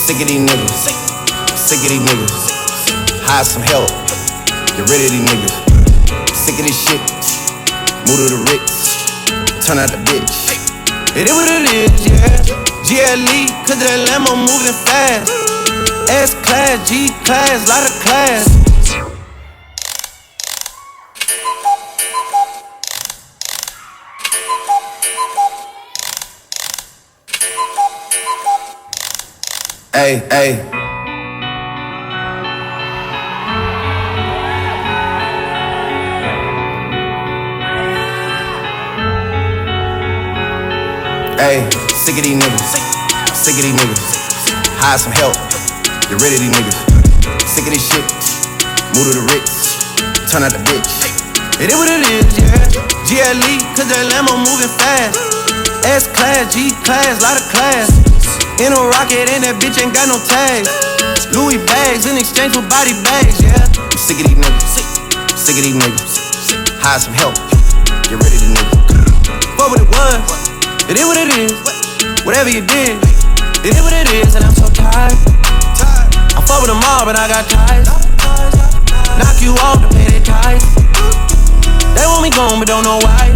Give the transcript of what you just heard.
Sick of these niggas. Sick of these niggas. Hire some help. Get rid of these niggas. Sick of this shit. Move to the Ritz. Turn out the bitch. It is what it is, yeah. GLE, cause that Lambo moving fast. S-Class, G-Class, lot of class. Hey, hey. Hey, sick of these niggas. Sick of these niggas. Hire some help. Get rid of these niggas. Sick of this shit. Move to the Ritz. Turn out the bitch. It is what it is, yeah. GLE, cause that Lambo moving fast. S-Class, G-Class, lot of class. In a rocket and that bitch ain't got no tags. Louis bags in exchange for body bags, yeah. I'm sick of these niggas. Sick of these niggas. Hire some help. Get rid of these niggas. Fuck what it was. It is what it is. Whatever you did, it is what it is. And I'm so tired. I fuck with them all, but I got ties. Knock you off to pay their ties. They want me gone, but don't know why.